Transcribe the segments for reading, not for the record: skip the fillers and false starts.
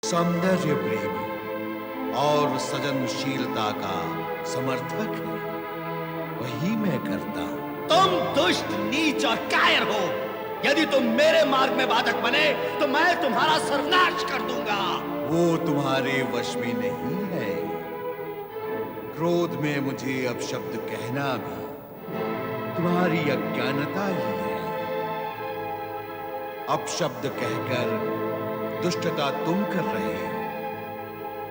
सौंदर्य प्रेमी और सृजनशीलता का समर्थक है, वही मैं करता हूं। तुम दुष्ट, नीच और कायर हो। यदि तुम मेरे मार्ग में बाधक बने तो मैं तुम्हारा सर्वनाश कर दूंगा। वो तुम्हारे वश में नहीं है। क्रोध में मुझे अपशब्द कहना भी तुम्हारी अज्ञानता ही है। अपशब्द कहकर दुष्टता तुम कर रहे हो,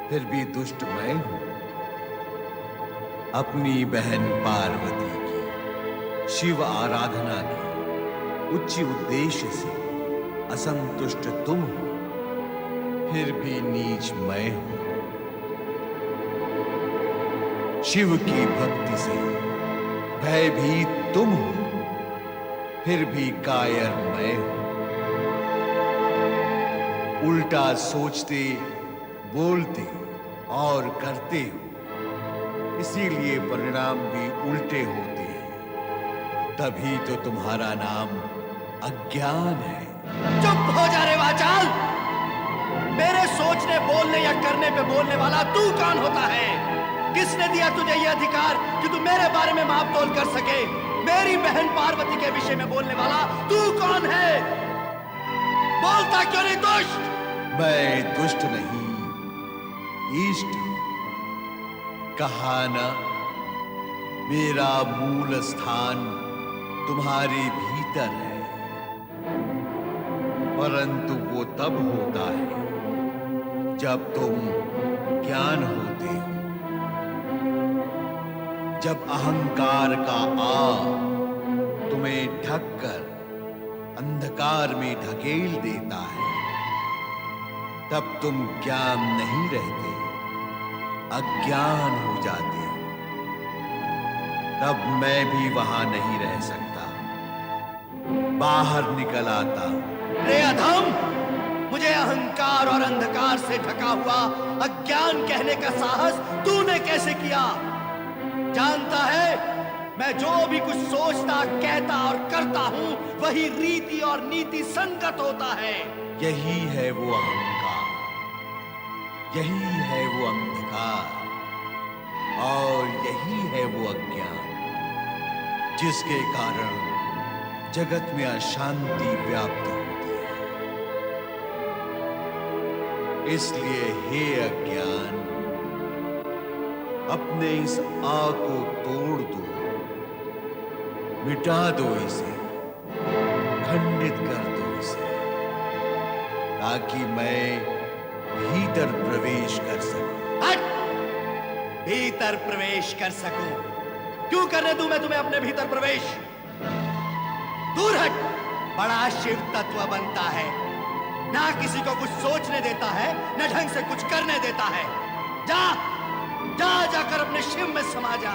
फिर भी दुष्ट मैं हूं। अपनी बहन पार्वती की शिव आराधना के उच्च उद्देश्य से असंतुष्ट तुम हो, फिर भी नीच मैं हूं। शिव की भक्ति से भयभीत तुम हो, फिर भी कायर मैं हूं। उल्टा सोचते, बोलते और करते हो, इसीलिए परिणाम भी उल्टे होते हैं। तभी तो तुम्हारा नाम अज्ञान है। चुप हो जा रे वाचाल। मेरे सोचने, बोलने या करने पे बोलने वाला तू कौन होता है? किसने दिया तुझे यह अधिकार कि तू मेरे बारे में माप तोल कर सके? मेरी बहन पार्वती के विषय में बोलने वाला तू कौन है? बोलता क्यों नहीं दुष्ट? मैं दुष्ट नहीं, इष्ट हूं। कहा ना, मेरा मूल स्थान तुम्हारे भीतर है, परंतु वो तब होता है जब तुम ज्ञान होते हो, जब अहंकार का तुम्हें ढककर अंधकार में ढकेल देता है। तब तुम ज्ञान नहीं रहते, अज्ञान हो जाते हो। तब मैं भी वहां नहीं रह सकता, बाहर निकल आता। रे अधम, मुझे अहंकार और अंधकार से ढका हुआ अज्ञान कहने का साहस तूने कैसे किया? जानता है, मैं जो भी कुछ सोचता, कहता और करता हूं, वही रीति और नीति संगत होता है। यही है वो अहंकार, यही है वो अंधकार और यही है वो अज्ञान, जिसके कारण जगत में अशांति व्याप्त होती है। इसलिए हे अज्ञान, अपने इस आग को तोड़ दो, मिटा दो इसे, खंडित कर दो इसे, ताकि मैं भीतर प्रवेश कर सकूं। हट! भीतर प्रवेश कर सकूं? क्यों करने दूं मैं तुम्हें अपने भीतर प्रवेश? दूर हट! बड़ा शिव तत्व बनता है, ना किसी को कुछ सोचने देता है, न ढंग से कुछ करने देता है। जा जा जाकर अपने शिव में समा जा।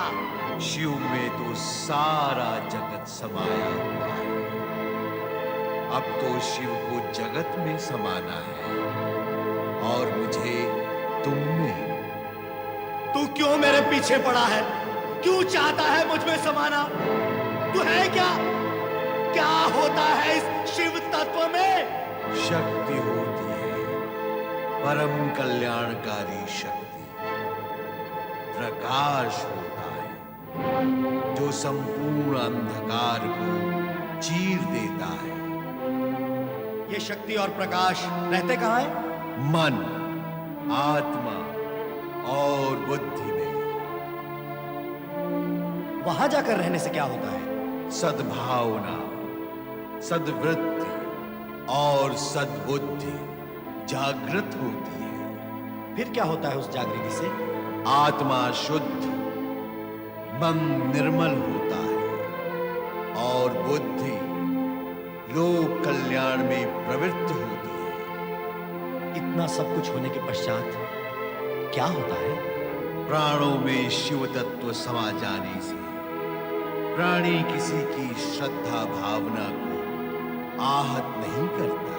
शिव में तो सारा जगत समाया हुआ है। अब तो शिव को जगत में समाना है और मुझे तुम में। तू क्यों मेरे पीछे पड़ा है? क्यों चाहता है मुझ में समाना? तू है क्या? क्या होता है इस शिव तत्व में? शक्ति होती है, परम कल्याणकारी शक्ति। प्रकाश होता है जो संपूर्ण अंधकार को चीर देता है। ये शक्ति और प्रकाश रहते कहां है? मन, आत्मा और बुद्धि में। वहां जाकर रहने से क्या होता है? सद्भावना, सद्वृत्ति और सद्बुद्धि जागृत होती है। फिर क्या होता है उस जागृति से? आत्मा शुद्ध, मन निर्मल होता है और बुद्धि लोक कल्याण में प्रवृत्त होती है। इतना सब कुछ होने के पश्चात क्या होता है? प्राणों में शिव तत्व समा जाने से प्राणी किसी की श्रद्धा भावना को आहत नहीं करता,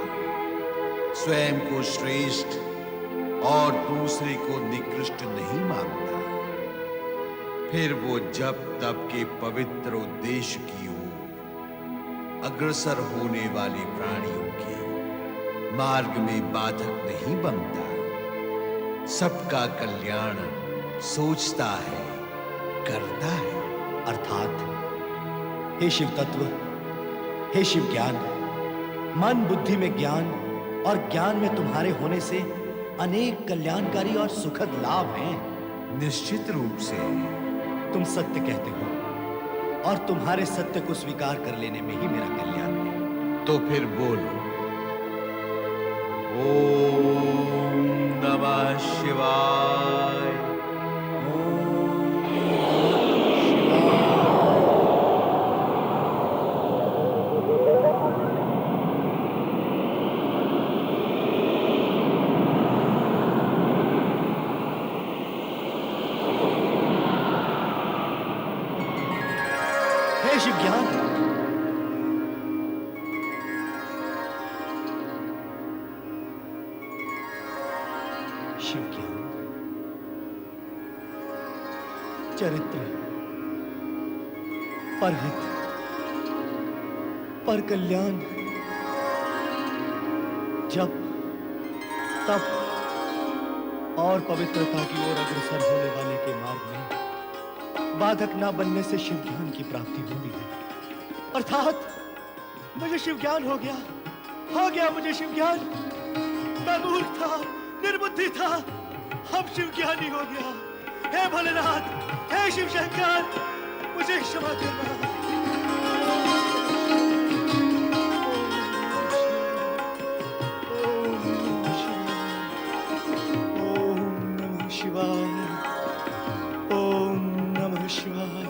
स्वयं को श्रेष्ठ और दूसरे को निकृष्ट नहीं मानता। फिर वो जब तब के पवित्र उद्देश्य की ओर अग्रसर होने वाले प्राणियों के मार्ग में बाधक नहीं बनता। सबका कल्याण सोचता है, करता है। अर्थात हे शिव तत्व, हे शिव ज्ञान, मन बुद्धि में ज्ञान और ज्ञान में तुम्हारे होने से अनेक कल्याणकारी और सुखद लाभ हैं। निश्चित रूप से तुम सत्य कहते हो और तुम्हारे सत्य को स्वीकार कर लेने में ही मेरा कल्याण है। तो फिर बोलो, ओम नमः शिवाय। हे शिव ज्ञान, शिव ज्ञान, चरित्र, परहित, पर कल्याण, जप, तप और पवित्रता की ओर अग्रसर होने वाले के मार्ग में बाधक ना बनने से शिव ज्ञान की प्राप्ति होती है। अर्थात मुझे शिव ज्ञान हो गया मुझे शिव ज्ञान। मैं मूर्ख था, निर्बुद्धि था, अब शिव ज्ञानी हो गया। हे भोलेनाथ, हे शिव शंकर, मुझे क्षमा करना। ओम नमः शिवाय, ओम नमः शिवाय,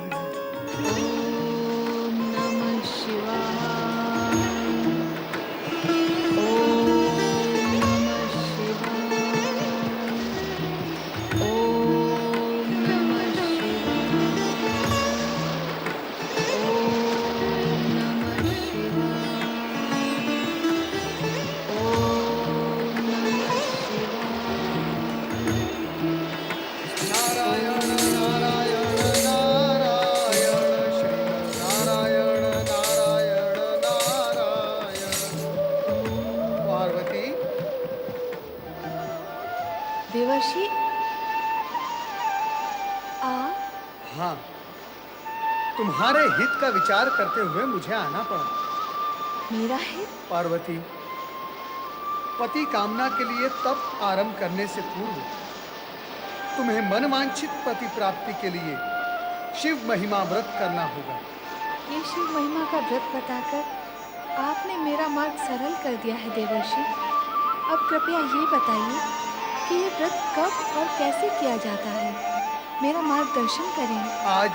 ओम नमः शिवाय, ओम नमः शिवाय, ओम नमः शिवाय, ओम नमः शिवाय, ओम नमः शिवाय। नारायण नारायण नारायण श्री नारायण नारायण नारायण। पार्वती, देवर्षि आप हाँ, तुम्हारे हित का विचार करते हुए मुझे आना पड़ा। मेरा हित? पार्वती, पति कामना के लिए तप आरंभ करने से पूर्व तुम्हें मनवांछित पति प्राप्ति के लिए शिव महिमा व्रत करना होगा। ये शिव महिमा का व्रत बताकर आपने मेरा मार्ग सरल कर दिया है देवर्षि। अब कृपया ये बताइए कि ये व्रत कब और कैसे किया जाता है। मेरा मार्गदर्शन करें। आज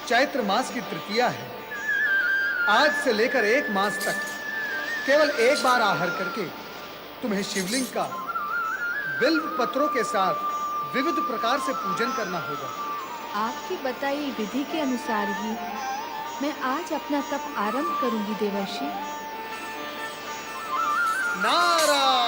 चैत्र मास की तृतीया है। आज से लेकर 1 मास तक केवल एक बार आहार करके तुम्हें शिवलिंग का बिल्व पत्रों के साथ विविध प्रकार से पूजन करना होगा। आपकी बताई विधि के अनुसार ही मैं आज अपना तप आरंभ करूंगी देवर्षि। नारायण